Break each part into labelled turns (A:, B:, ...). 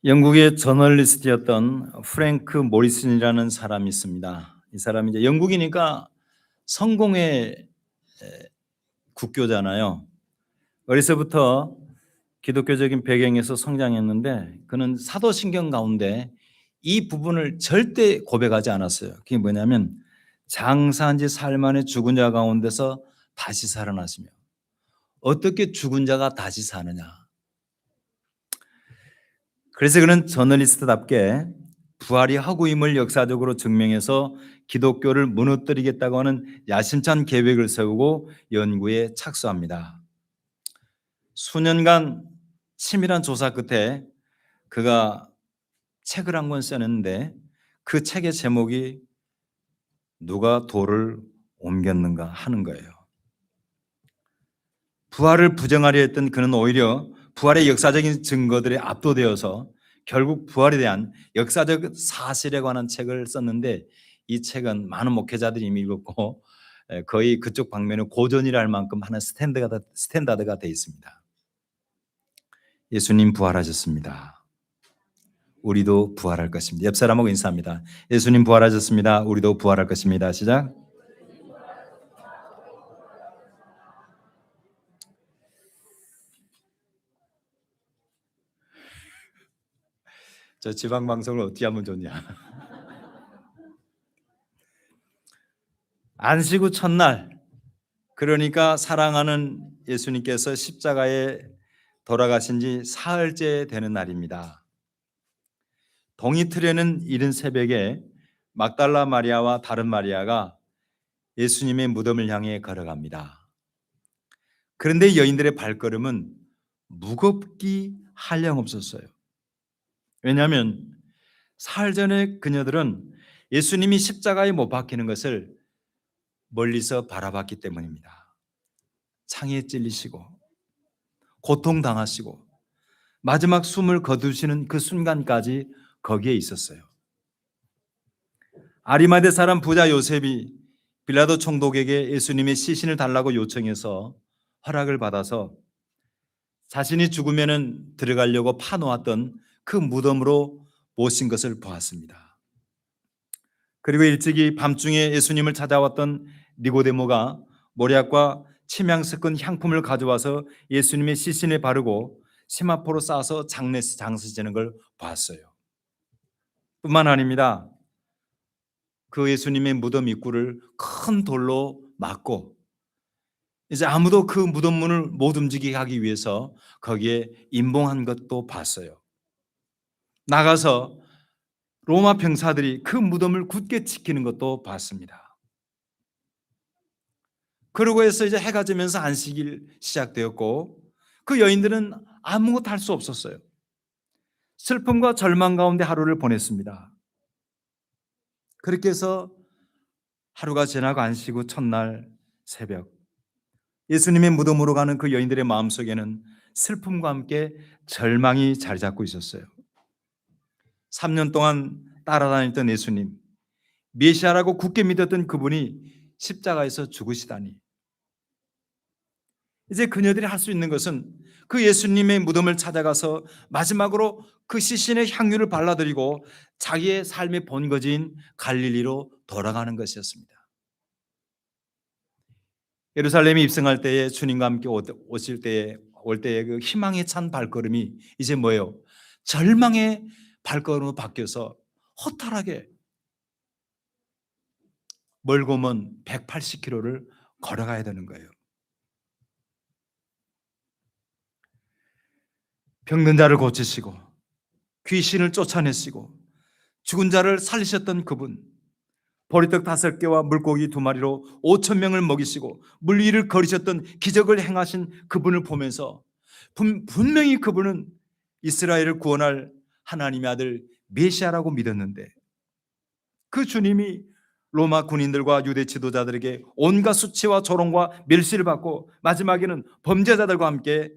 A: 영국의 저널리스트였던 프랭크 모리슨이라는 사람이 있습니다. 이 사람이 이제 영국이니까 성공의 국교잖아요. 어려서부터 기독교적인 배경에서 성장했는데 그는 사도신경 가운데 이 부분을 절대 고백하지 않았어요. 그게 뭐냐면 장사한 지 사흘 만에 죽은 자 가운데서 다시 살아나시며 어떻게 죽은 자가 다시 사느냐. 그래서 그는 저널리스트답게 부활이 허구임을 역사적으로 증명해서 기독교를 무너뜨리겠다고 하는 야심찬 계획을 세우고 연구에 착수합니다. 수년간 치밀한 조사 끝에 그가 책을 한 권 써냈는데 그 책의 제목이 누가 돌을 옮겼는가 하는 거예요. 부활을 부정하려 했던 그는 오히려 부활의 역사적인 증거들에 압도되어서 결국 부활에 대한 역사적 사실에 관한 책을 썼는데 이 책은 많은 목회자들이 이미 읽었고 거의 그쪽 방면은 고전이라 할 만큼 하는 스탠다드가 되어 있습니다. 예수님 부활하셨습니다. 우리도 부활할 것입니다. 옆 사람하고 인사합니다. 예수님 부활하셨습니다. 우리도 부활할 것입니다. 시작. 저 지방 방송을 어떻게 하면 좋냐. 안식 후 첫날, 그러니까 사랑하는 예수님께서 십자가에 돌아가신 지 사흘째 되는 날입니다. 동이틀에는 이른 새벽에 막달라 마리아와 다른 마리아가 예수님의 무덤을 향해 걸어갑니다. 그런데 여인들의 발걸음은 무겁기 한량없었어요. 왜냐하면 사흘 전에 그녀들은 예수님이 십자가에 못 박히는 것을 멀리서 바라봤기 때문입니다. 창에 찔리시고 고통당하시고 마지막 숨을 거두시는 그 순간까지 거기에 있었어요. 아리마대 사람 부자 요셉이 빌라도 총독에게 예수님의 시신을 달라고 요청해서 허락을 받아서 자신이 죽으면 들어가려고 파놓았던 그 무덤으로 모신 것을 보았습니다. 그리고 일찍이 밤중에 예수님을 찾아왔던 니고데모가 모략과 침향 섞은 향품을 가져와서 예수님의 시신에 바르고 세마포로 싸서 장사 지내는 걸 봤어요. 뿐만 아닙니다. 그 예수님의 무덤 입구를 큰 돌로 막고 이제 아무도 그 무덤 문을 못 움직이게 하기 위해서 거기에 임봉한 것도 봤어요. 나가서 로마 병사들이 그 무덤을 굳게 지키는 것도 봤습니다. 그러고 해서 이제 해가 지면서 안식일 시작되었고 그 여인들은 아무것도 할 수 없었어요. 슬픔과 절망 가운데 하루를 보냈습니다. 그렇게 해서 하루가 지나고 안식 후 첫날 새벽 예수님의 무덤으로 가는 그 여인들의 마음속에는 슬픔과 함께 절망이 자리 잡고 있었어요. 3년 동안 따라다녔던 예수님, 메시아라고 굳게 믿었던 그분이 십자가에서 죽으시다니. 이제 그녀들이 할 수 있는 것은 그 예수님의 무덤을 찾아가서 마지막으로 그 시신의 향유를 발라드리고 자기의 삶의 본거지인 갈릴리로 돌아가는 것이었습니다. 예루살렘에 입성할 때에 주님과 함께 올 때에 그 희망에 찬 발걸음이 이제 뭐예요? 절망의 발걸음으로 바뀌어서 허탈하게 멀고 먼 180km를 걸어가야 되는 거예요. 병든 자를 고치시고 귀신을 쫓아내시고 죽은 자를 살리셨던 그분, 보리떡 5개와 물고기 2마리로 5,000명을 먹이시고 물 위를 걸으셨던 기적을 행하신 그분을 보면서 분명히 그분은 이스라엘을 구원할 하나님의 아들 메시아라고 믿었는데 그 주님이 로마 군인들과 유대 지도자들에게 온갖 수치와 조롱과 멸시를 받고 마지막에는 범죄자들과 함께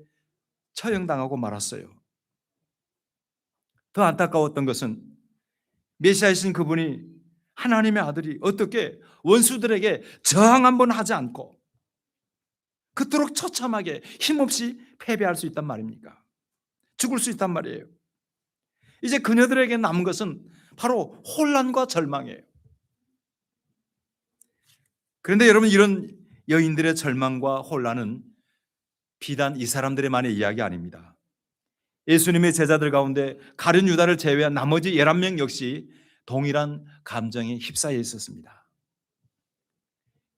A: 처형당하고 말았어요. 더 안타까웠던 것은 메시아이신 그분이 하나님의 아들이 어떻게 원수들에게 저항 한번 하지 않고 그토록 처참하게 힘없이 패배할 수 있단 말입니까? 죽을 수 있단 말이에요. 이제 그녀들에게 남은 것은 바로 혼란과 절망이에요. 그런데 여러분, 이런 여인들의 절망과 혼란은 비단 이 사람들의만의 이야기 아닙니다. 예수님의 제자들 가운데 가룟 유다를 제외한 나머지 11명 역시 동일한 감정에 휩싸여 있었습니다.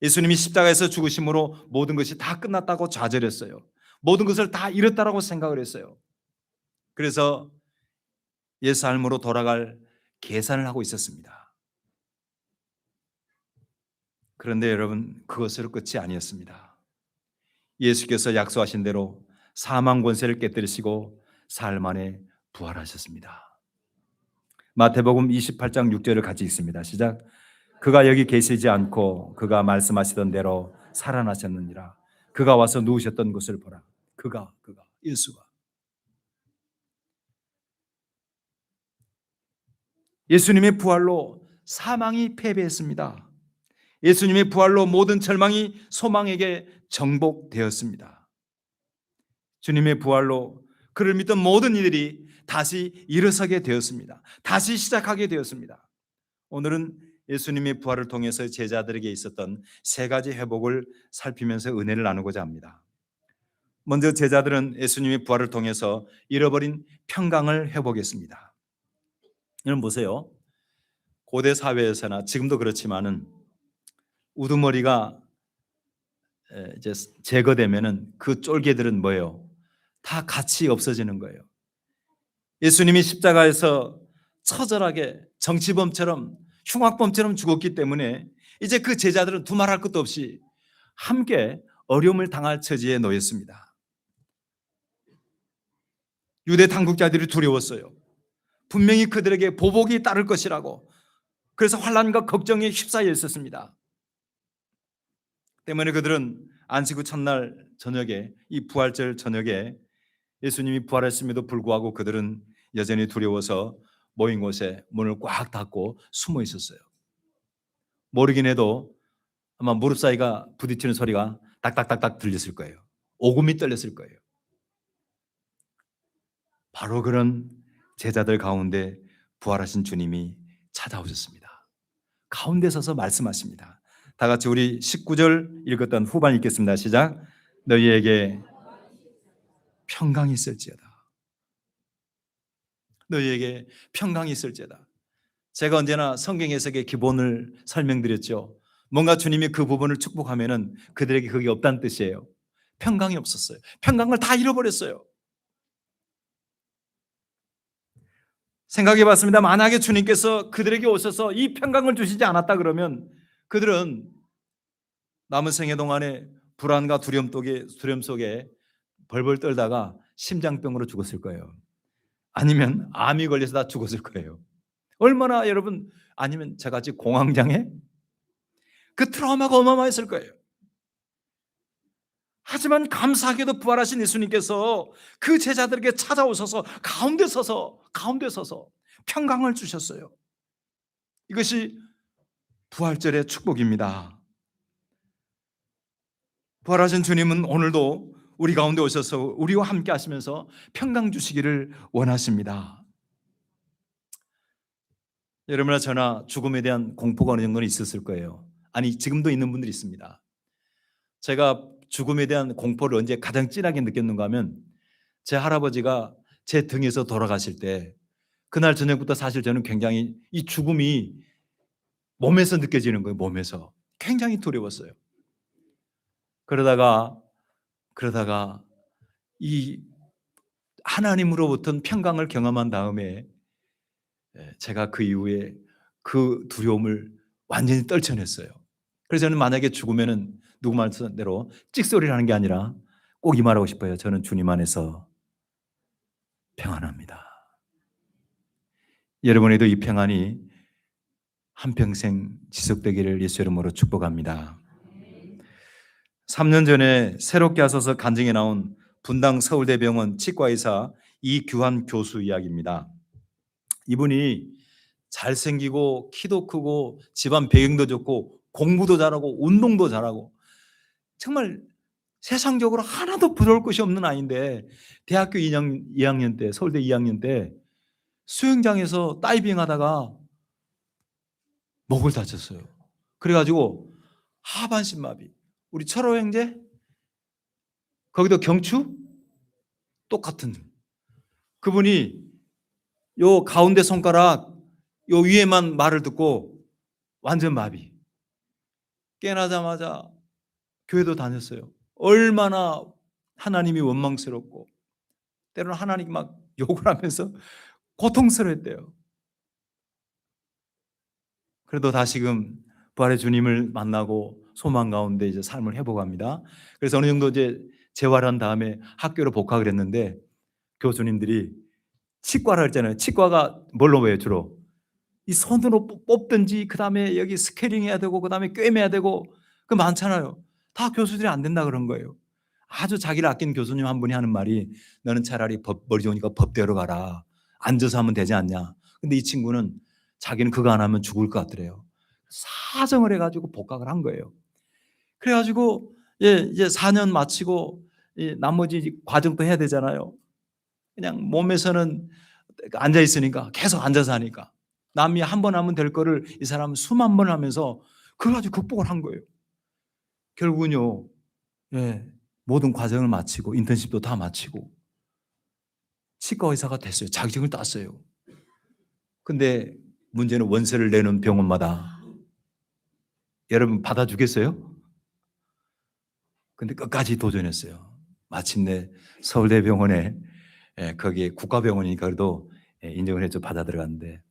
A: 예수님이 십자가에서 죽으심으로 모든 것이 다 끝났다고 좌절했어요. 모든 것을 다 잃었다라고 생각을 했어요. 그래서 옛 삶으로 돌아갈 계산을 하고 있었습니다. 그런데 여러분, 그것으로 끝이 아니었습니다. 예수께서 약속하신 대로 사망 권세를 깨뜨리시고 사흘 만에 부활하셨습니다. 마태복음 28장 6절을 같이 읽습니다. 시작. 그가 여기 계시지 않고 그가 말씀하시던 대로 살아나셨느니라. 그가 와서 누우셨던 곳을 보라. 그가 예수가. 예수님의 부활로 사망이 패배했습니다. 예수님의 부활로 모든 절망이 소망에게 정복되었습니다. 주님의 부활로 그를 믿던 모든 이들이 다시 일어서게 되었습니다. 다시 시작하게 되었습니다. 오늘은 예수님의 부활을 통해서 제자들에게 있었던 세 가지 회복을 살피면서 은혜를 나누고자 합니다. 먼저 제자들은 예수님의 부활을 통해서 잃어버린 평강을 회복했습니다. 여러분 보세요. 고대 사회에서나 지금도 그렇지만은 우두머리가 이제 제거되면은 그 쫄개들은 뭐예요? 다 같이 없어지는 거예요. 예수님이 십자가에서 처절하게 정치범처럼 흉악범처럼 죽었기 때문에 이제 그 제자들은 두말할 것도 없이 함께 어려움을 당할 처지에 놓였습니다. 유대 당국자들이 두려웠어요. 분명히 그들에게 보복이 따를 것이라고. 그래서 환난과 걱정에 휩싸여 있었습니다. 때문에 그들은 안식 후 첫날 저녁에, 이 부활절 저녁에 예수님이 부활했음에도 불구하고 그들은 여전히 두려워서 모인 곳에 문을 꽉 닫고 숨어 있었어요. 모르긴 해도 아마 무릎 사이가 부딪히는 소리가 딱딱딱딱 들렸을 거예요. 오금이 떨렸을 거예요. 바로 그런 제자들 가운데 부활하신 주님이 찾아오셨습니다. 가운데 서서 말씀하십니다. 다 같이 우리 19절 읽었던 후반 읽겠습니다. 시작. 너희에게 평강이 있을지어다. 너희에게 평강이 있을지어다. 제가 언제나 성경 해석의 기본을 설명드렸죠. 뭔가 주님이 그 부분을 축복하면은 그들에게 그게 없다는 뜻이에요. 평강이 없었어요. 평강을 다 잃어버렸어요. 생각해 봤습니다. 만약에 주님께서 그들에게 오셔서 이 평강을 주시지 않았다 그러면 그들은 남은 생애 동안에 불안과 두려움 속에 벌벌 떨다가 심장병으로 죽었을 거예요. 아니면 암이 걸려서 다 죽었을 거예요. 얼마나 여러분, 아니면 저같이 공황장애? 그 트라우마가 어마어마했을 거예요. 하지만 감사하게도 부활하신 예수님께서 그 제자들에게 찾아오셔서 가운데 서서 평강을 주셨어요. 이것이 부활절의 축복입니다. 부활하신 주님은 오늘도 우리 가운데 오셔서 우리와 함께 하시면서 평강 주시기를 원하십니다. 여러분이나 저나 죽음에 대한 공포가 어느 정도는 있었을 거예요. 아니, 지금도 있는 분들이 있습니다. 제가 죽음에 대한 공포를 언제 가장 진하게 느꼈는가 하면 제 할아버지가 제 등에서 돌아가실 때 그날 저녁부터 사실 저는 굉장히 이 죽음이 몸에서 느껴지는 거예요. 몸에서. 굉장히 두려웠어요. 그러다가 이 하나님으로부터 평강을 경험한 다음에 제가 그 이후에 그 두려움을 완전히 떨쳐냈어요. 그래서 저는 만약에 죽으면은 누구 말씀대로 찍소리를 하는 게 아니라 꼭 이 말하고 싶어요. 저는 주님 안에서 평안합니다. 여러분에도 이 평안이 한평생 지속되기를 예수 이름으로 축복합니다. 3년 전에 새롭게 하셔서 간증에 나온 분당 서울대병원 치과의사 이규환 교수 이야기입니다. 이분이 잘생기고 키도 크고 집안 배경도 좋고 공부도 잘하고 운동도 잘하고 정말 세상적으로 하나도 부러울 것이 없는 아이인데 대학교 2학년 때 서울대 2학년 때 수영장에서 다이빙 하다가 목을 다쳤어요. 그래가지고 하반신마비. 우리 철호 형제? 거기도 경추? 똑같은. 그분이 요 가운데 손가락 요 위에만 말을 듣고 완전 마비. 깨나자마자 교회도 다녔어요. 얼마나 하나님이 원망스럽고 때로는 하나님 막 욕을 하면서 고통스러웠대요. 그래도 다시금 부활의 주님을 만나고 소망 가운데 이제 삶을 회복합니다. 그래서 어느 정도 이제 재활한 다음에 학교로 복학을 했는데 교수님들이 치과를 했잖아요. 치과가 뭘로 보여요, 주로? 이 손으로 뽑든지 그다음에 여기 스케일링 해야 되고 그다음에 꿰매야 되고 그 많잖아요. 다 교수들이 안 된다 그런 거예요. 아주 자기를 아끼는 교수님 한 분이 하는 말이 너는 차라리 머리 좋으니까 법대로 가라. 앉아서 하면 되지 않냐. 근데 이 친구는 자기는 그거 안 하면 죽을 것 같더래요. 사정을 해가지고 복학을 한 거예요. 그래가지고 이제 4년 마치고 나머지 과정도 해야 되잖아요. 그냥 몸에서는 앉아 있으니까 계속 앉아서 하니까 남이 한 번 하면 될 거를 이 사람은 수만 번 하면서 그걸 가지고 극복을 한 거예요. 결국은요, 모든 과정을 마치고 인턴십도 다 마치고 치과 의사가 됐어요. 자격증을 땄어요. 근데 문제는 원세를 내는 병원마다 여러분 받아주겠어요? 근데 끝까지 도전했어요. 마침내 서울대병원에 거기에 국가병원이니까 그래도 인정을 해서 받아 들어갔는데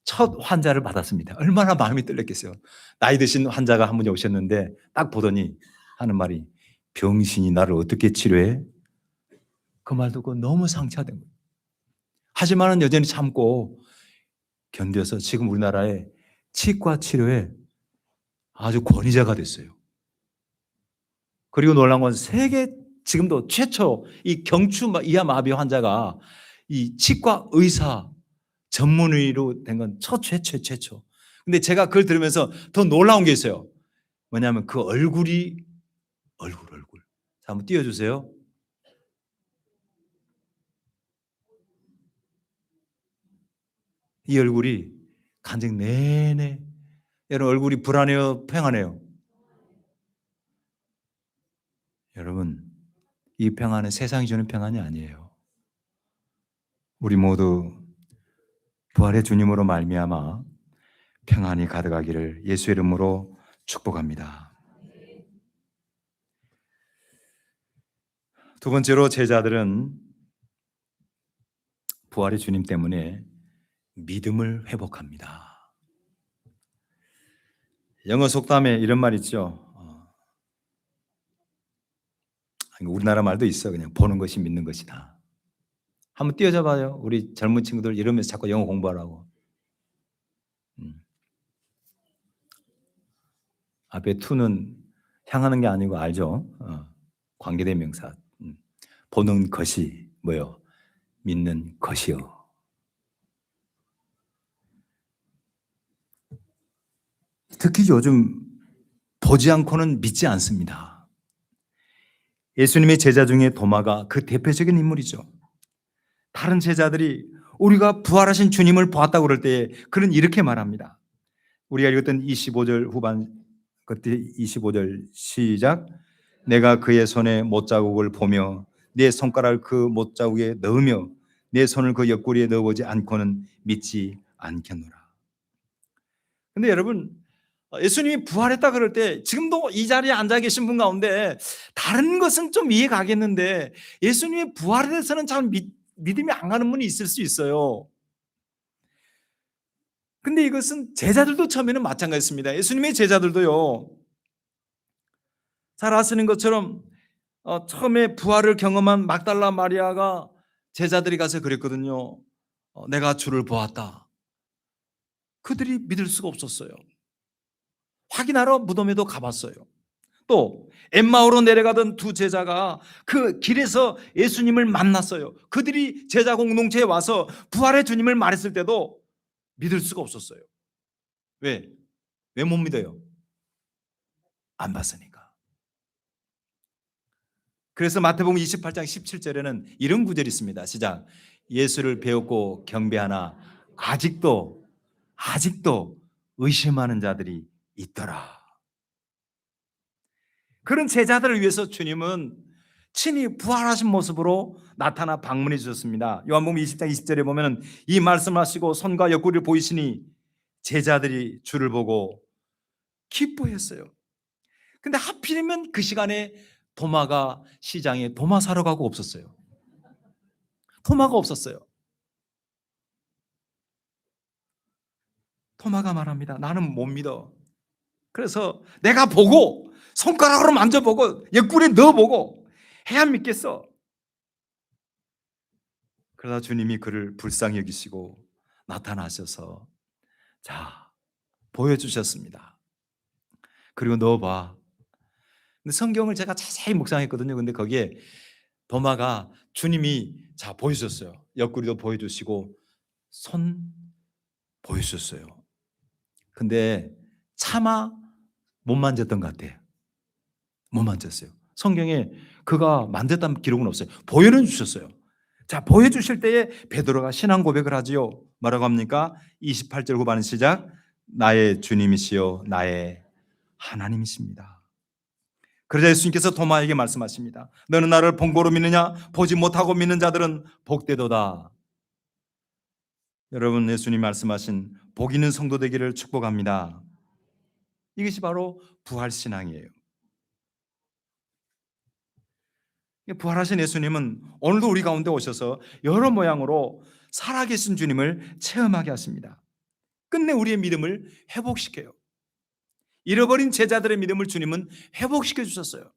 A: 첫 환자를 받았습니다. 얼마나 마음이 떨렸겠어요. 나이 드신 환자가 한 분이 오셨는데 딱 보더니 하는 말이 병신이 나를 어떻게 치료해? 그 말 듣고 너무 상처된 거예요. 하지만은 여전히 참고 견뎌서 지금 우리나라의 치과 치료에 아주 권위자가 됐어요. 그리고 놀라운 건 세계 지금도 최초 이 경추 이하 마비 환자가 이 치과 의사 전문의로 된 건 최초. 근데 제가 그걸 들으면서 더 놀라운 게 있어요. 뭐냐면 그 얼굴이 얼굴. 자, 한번 띄워주세요. 이 얼굴이 간증 내내 여러분 얼굴이 불안해요, 평안해요? 여러분 이 평안은 세상이 주는 평안이 아니에요. 우리 모두 부활의 주님으로 말미암아 평안이 가득하기를 예수 이름으로 축복합니다. 두 번째로 제자들은 부활의 주님 때문에 믿음을 회복합니다. 영어 속담에 이런 말 있죠. 우리나라 말도 있어. 그냥 보는 것이 믿는 것이다. 한번 띄워줘 봐요. 우리 젊은 친구들 이러면서 자꾸 영어 공부하라고. 앞에 to는 향하는 게 아니고 알죠? 관계대명사. 보는 것이 뭐요? 믿는 것이요. 특히 요즘 보지 않고는 믿지 않습니다. 예수님의 제자 중에 도마가 그 대표적인 인물이죠. 다른 제자들이 우리가 부활하신 주님을 보았다고 그럴 때 그는 이렇게 말합니다. 우리가 읽었던 25절 후반 그때 25절 시작. 내가 그의 손에 못자국을 보며 내 손가락을 그 못자국에 넣으며 내 손을 그 옆구리에 넣어보지 않고는 믿지 않겠노라. 근데 여러분 예수님이 부활했다 그럴 때 지금도 이 자리에 앉아 계신 분 가운데 다른 것은 좀 이해가 가겠는데 예수님이 부활에 대해서는 잘 믿음이 안 가는 분이 있을 수 있어요. 근데 이것은 제자들도 처음에는 마찬가지였습니다. 예수님의 제자들도요. 잘 아시는 것처럼 처음에 부활을 경험한 막달라 마리아가 제자들이 가서 그랬거든요. 내가 주를 보았다. 그들이 믿을 수가 없었어요. 확인하러 무덤에도 가봤어요. 또 엠마오로 내려가던 두 제자가 그 길에서 예수님을 만났어요. 그들이 제자 공동체에 와서 부활의 주님을 말했을 때도 믿을 수가 없었어요. 왜? 왜 못 믿어요? 안 봤으니까. 그래서 마태복음 28장 17절에는 이런 구절이 있습니다. 시작. 예수를 배웠고 경배하나 아직도 의심하는 자들이 있더라. 그런 제자들을 위해서 주님은 친히 부활하신 모습으로 나타나 방문해 주셨습니다. 요한복음 20장 20절에 보면 이 말씀하시고 손과 옆구리를 보이시니 제자들이 주를 보고 기뻐했어요. 근데 하필이면 그 시간에 도마가 시장에 도마 사러 가고 없었어요. 도마가 없었어요. 도마가 말합니다. 나는 못 믿어. 그래서 내가 보고 손가락으로 만져보고 옆구리에 넣어보고 해야 믿겠어. 그러다 주님이 그를 불쌍히 여기시고 나타나셔서 자, 보여주셨습니다. 그리고 넣어봐. 근데 성경을 제가 자세히 묵상했거든요. 근데 거기에 도마가 주님이 자 보여주셨어요. 옆구리도 보여주시고 손 보여주셨어요. 근데 차마 못 만졌던 것 같아요. 못 만졌어요. 성경에 그가 만졌다는 기록은 없어요. 보여는 주셨어요. 자, 보여주실 때에 베드로가 신앙 고백을 하지요. 뭐라고 합니까? 28절 후반 시작. 나의 주님이시요 나의 하나님이십니다. 그러자 예수님께서 도마에게 말씀하십니다. 너는 나를 본 거로 믿느냐? 보지 못하고 믿는 자들은 복되도다. 여러분, 예수님 말씀하신 복 있는 성도 되기를 축복합니다. 이것이 바로 부활신앙이에요. 부활하신 예수님은 오늘도 우리 가운데 오셔서 여러 모양으로 살아계신 주님을 체험하게 하십니다. 끝내 우리의 믿음을 회복시켜요. 잃어버린 제자들의 믿음을 주님은 회복시켜 주셨어요.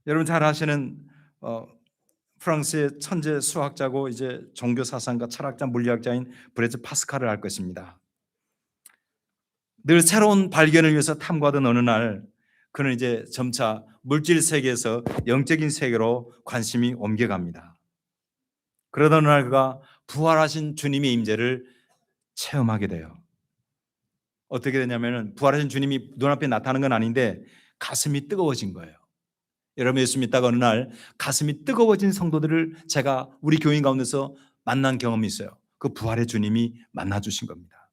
A: 여러분 잘 아시는 프랑스의 천재 수학자고 이제 종교 사상가, 철학자, 물리학자인 브레즈 파스칼을 알 것입니다. 늘 새로운 발견을 위해서 탐구하던 어느 날 그는 이제 점차 물질 세계에서 영적인 세계로 관심이 옮겨갑니다. 그러던 어느 날 그가 부활하신 주님의 임재를 체험하게 돼요. 어떻게 되냐면 부활하신 주님이 눈앞에 나타나는 건 아닌데 가슴이 뜨거워진 거예요. 여러분 예수 믿다가 어느 날 가슴이 뜨거워진 성도들을 제가 우리 교인 가운데서 만난 경험이 있어요. 그 부활의 주님이 만나주신 겁니다.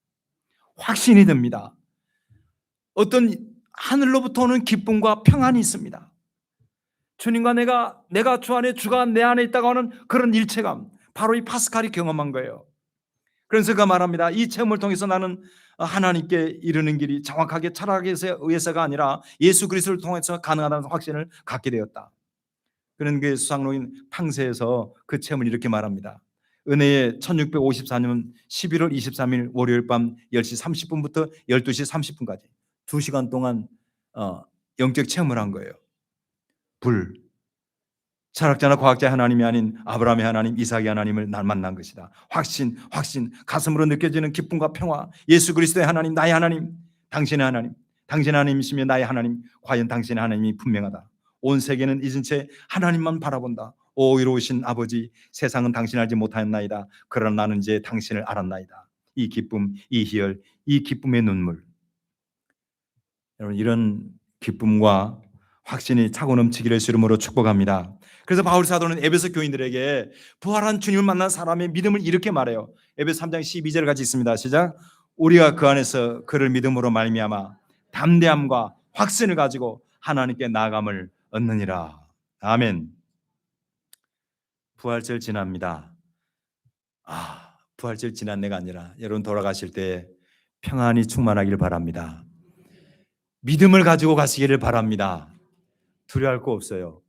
A: 확신이 듭니다. 어떤 하늘로부터 오는 기쁨과 평안이 있습니다. 주님과 내가 주 안에, 주가 내 안에 있다고 하는 그런 일체감, 바로 이 파스칼이 경험한 거예요. 그래서 그가 말합니다. 이 체험을 통해서 나는 하나님께 이르는 길이 정확하게 철학에 의해서가 아니라 예수 그리스도를 통해서 가능하다는 확신을 갖게 되었다. 그런 게 수상로인 팡세에서 그 체험을 이렇게 말합니다. 은혜의 1654년 11월 23일 월요일 밤 10시 30분부터 12시 30분까지 2시간 동안 영적 체험을 한 거예요. 불, 철학자나 과학자의 하나님이 아닌 아브라함의 하나님, 이삭의 하나님을 날 만난 것이다. 확신, 가슴으로 느껴지는 기쁨과 평화. 예수 그리스도의 하나님, 나의 하나님, 당신의 하나님, 당신의 하나님이시며 나의 하나님, 과연 당신의 하나님이 분명하다. 온 세계는 잊은 채 하나님만 바라본다. 오 이로우신 아버지, 세상은 당신을 알지 못하였나이다. 그러나 나는 이제 당신을 알았나이다. 이 기쁨, 이 희열, 이 기쁨의 눈물. 여러분 이런 기쁨과 확신이 차고 넘치기를 예수 이름으로 축복합니다. 그래서 바울 사도는 에베소 교인들에게 부활한 주님을 만난 사람의 믿음을 이렇게 말해요. 에베소 3장 12절 같이 있습니다. 시작. 우리가 그 안에서 그를 믿음으로 말미암아 담대함과 확신을 가지고 하나님께 나아감을 얻느니라. 아멘. 부활절 지납니다. 부활절 지난 내가 아니라 여러분 돌아가실 때 평안이 충만하기를 바랍니다. 믿음을 가지고 가시기를 바랍니다. 두려워할 거 없어요.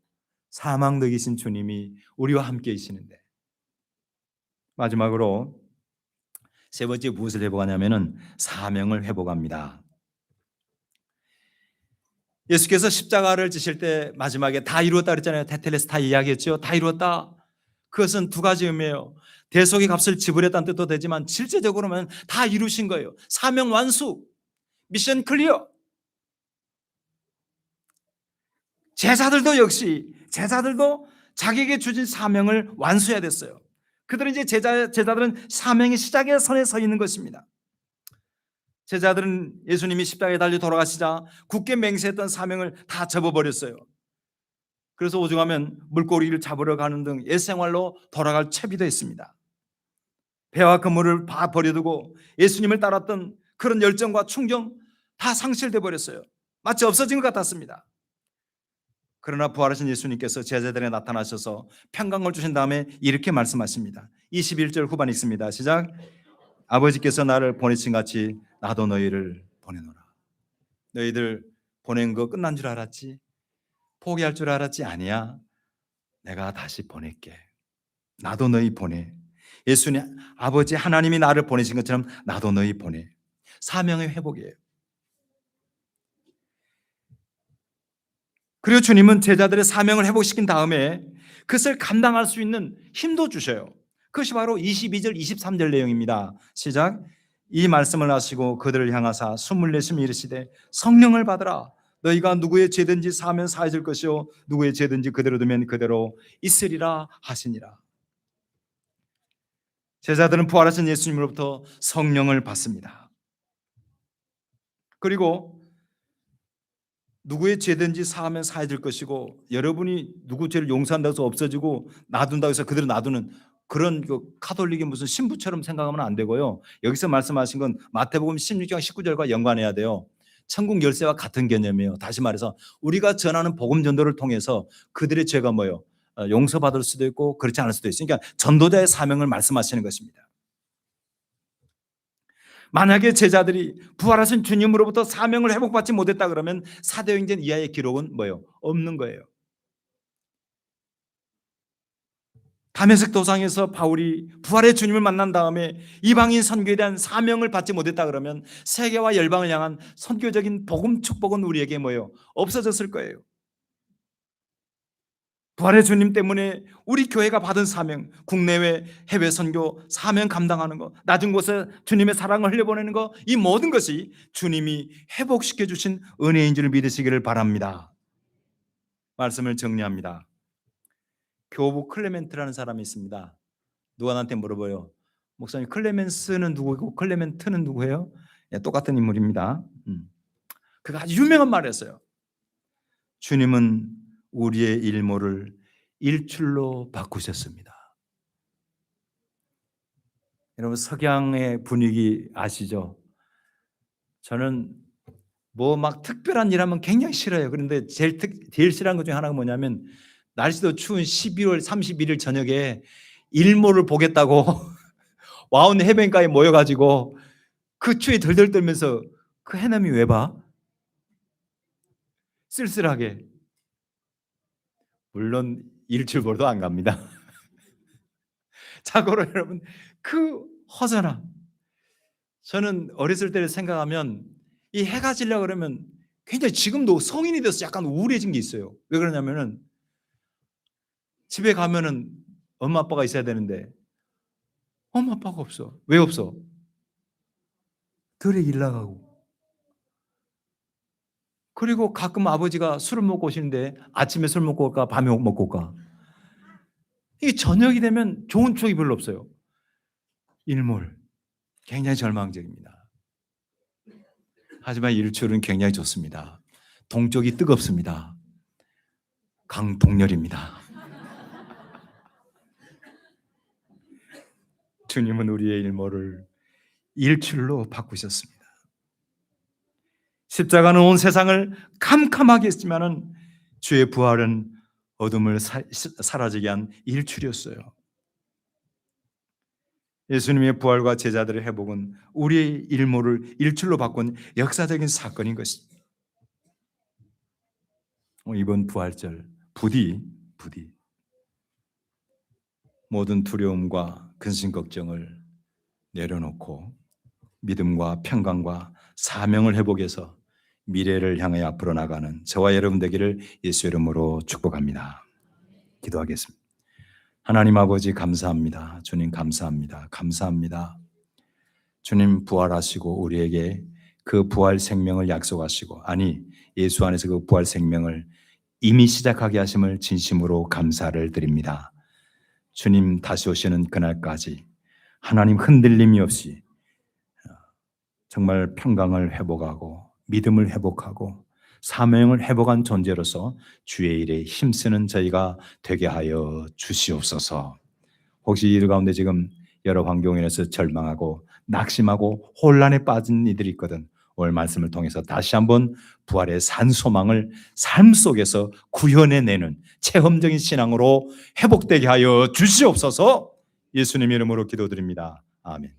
A: 사망도 이기신 주님이 우리와 함께 계시는데. 마지막으로 세 번째 무엇을 회복하냐면은 사명을 회복합니다. 예수께서 십자가를 지실 때 마지막에 다 이루었다 그랬잖아요. 테텔레스타 이야기했죠. 다 이루었다. 그것은 두 가지 의미예요. 대속의 값을 지불했다는 뜻도 되지만 실제적으로는 다 이루신 거예요. 사명 완수, 미션 클리어. 제자들도 자기에게 주신 사명을 완수해야 됐어요. 그들은 이제 제자들은 사명의 시작의 선에 서 있는 것입니다. 제자들은 예수님이 십자가에 달려 돌아가시자 굳게 맹세했던 사명을 다 접어버렸어요. 그래서 오죽하면 물고기를 잡으러 가는 등 옛생활로 돌아갈 채비도 했습니다. 배와 그물을 다 버려두고 예수님을 따랐던 그런 열정과 충정 다 상실돼 버렸어요. 마치 없어진 것 같았습니다. 그러나 부활하신 예수님께서 제자들에 나타나셔서 평강을 주신 다음에 이렇게 말씀하십니다. 21절 후반 읽습니다. 시작. 아버지께서 나를 보내신 같이 나도 너희를 보내노라. 너희들 보낸 거 끝난 줄 알았지? 포기할 줄 알았지? 아니야. 내가 다시 보낼게. 나도 너희 보내. 예수님 아버지 하나님이 나를 보내신 것처럼 나도 너희 보내. 사명의 회복이에요. 그리고 주님은 제자들의 사명을 회복시킨 다음에 그것을 감당할 수 있는 힘도 주셔요. 그것이 바로 22절 23절 내용입니다. 시작. 이 말씀을 하시고 그들을 향하사 숨을 내쉬며 이르시되 성령을 받으라. 너희가 누구의 죄든지 사하면 사해질 것이요 누구의 죄든지 그대로 두면 그대로 있으리라 하시니라. 제자들은 부활하신 예수님으로부터 성령을 받습니다. 그리고 누구의 죄든지 사하면 사해질 것이고 여러분이 누구 죄를 용서한다고 해서 없어지고 놔둔다고 해서 그대로 놔두는 그런 그 카톨릭의 무슨 신부처럼 생각하면 안 되고요. 여기서 말씀하신 건 마태복음 16장 19절과 연관해야 돼요. 천국 열쇠와 같은 개념이에요. 다시 말해서 우리가 전하는 복음 전도를 통해서 그들의 죄가 뭐예요? 용서받을 수도 있고 그렇지 않을 수도 있어요. 그러니까 전도자의 사명을 말씀하시는 것입니다. 만약에 제자들이 부활하신 주님으로부터 사명을 회복받지 못했다 그러면 사도행전 이하의 기록은 뭐예요? 없는 거예요. 다메섹 도상에서 바울이 부활의 주님을 만난 다음에 이방인 선교에 대한 사명을 받지 못했다 그러면 세계와 열방을 향한 선교적인 복음 축복은 우리에게 뭐예요? 없어졌을 거예요. 부활의 주님 때문에 우리 교회가 받은 사명, 국내외 해외 선교 사명 감당하는 것, 낮은 곳에 주님의 사랑을 흘려보내는 것, 이 모든 것이 주님이 회복시켜 주신 은혜인 줄 믿으시기를 바랍니다. 말씀을 정리합니다. 교부 클레멘트라는 사람이 있습니다. 누가 나한테 물어봐요. 목사님 클레멘스는 누구고 클레멘트는 누구예요? 예, 똑같은 인물입니다. 그가 아주 유명한 말을 했어요. 주님은 우리의 일모를 일출로 바꾸셨습니다. 여러분 석양의 분위기 아시죠? 저는 뭐 막 특별한 일 하면 굉장히 싫어요. 그런데 제일 싫어하는 것 중에 하나가 뭐냐면 날씨도 추운 12월 31일 저녁에 일몰을 보겠다고 와운 해변가에 모여가지고 그 추위에 덜덜 떨면서 그 해남이 왜 봐? 쓸쓸하게. 물론 일출 보러도 안 갑니다. 자고로 여러분 그 허전함. 저는 어렸을 때를 생각하면 이 해가 지려고 그러면 굉장히 지금도 성인이 돼서 약간 우울해진 게 있어요. 왜 그러냐면은 집에 가면은 엄마 아빠가 있어야 되는데 엄마 아빠가 없어. 왜 없어? 들에 일 나가고. 그리고 가끔 아버지가 술을 먹고 오시는데 아침에 술 먹고 올까 밤에 먹고 올까. 이게 저녁이 되면 좋은 추억이 별로 없어요. 일몰 굉장히 절망적입니다. 하지만 일출은 굉장히 좋습니다. 동쪽이 뜨겁습니다. 강동열입니다. 주님은 우리의 일몰을 일출로 바꾸셨습니다. 십자가는 온 세상을 캄캄하게 했지만은 주의 부활은 어둠을 사라지게 한 일출이었어요. 예수님의 부활과 제자들의 회복은 우리의 일몰을 일출로 바꾼 역사적인 사건인 것입니다. 이번 부활절 부디 모든 두려움과 근심 걱정을 내려놓고 믿음과 평강과 사명을 회복해서 미래를 향해 앞으로 나가는 저와 여러분 되기를 예수 이름으로 축복합니다. 기도하겠습니다. 하나님 아버지 감사합니다. 주님 감사합니다. 감사합니다. 주님 부활하시고 우리에게 그 부활 생명을 약속하시고 예수 안에서 그 부활 생명을 이미 시작하게 하심을 진심으로 감사를 드립니다. 주님 다시 오시는 그날까지 하나님 흔들림이 없이 정말 평강을 회복하고 믿음을 회복하고 사명을 회복한 존재로서 주의 일에 힘쓰는 저희가 되게 하여 주시옵소서. 혹시 이 가운데 지금 여러 환경에서 절망하고 낙심하고 혼란에 빠진 이들이 있거든. 오늘 말씀을 통해서 다시 한번 부활의 산 소망을 삶 속에서 구현해내는 체험적인 신앙으로 회복되게 하여 주시옵소서. 예수님 이름으로 기도드립니다. 아멘.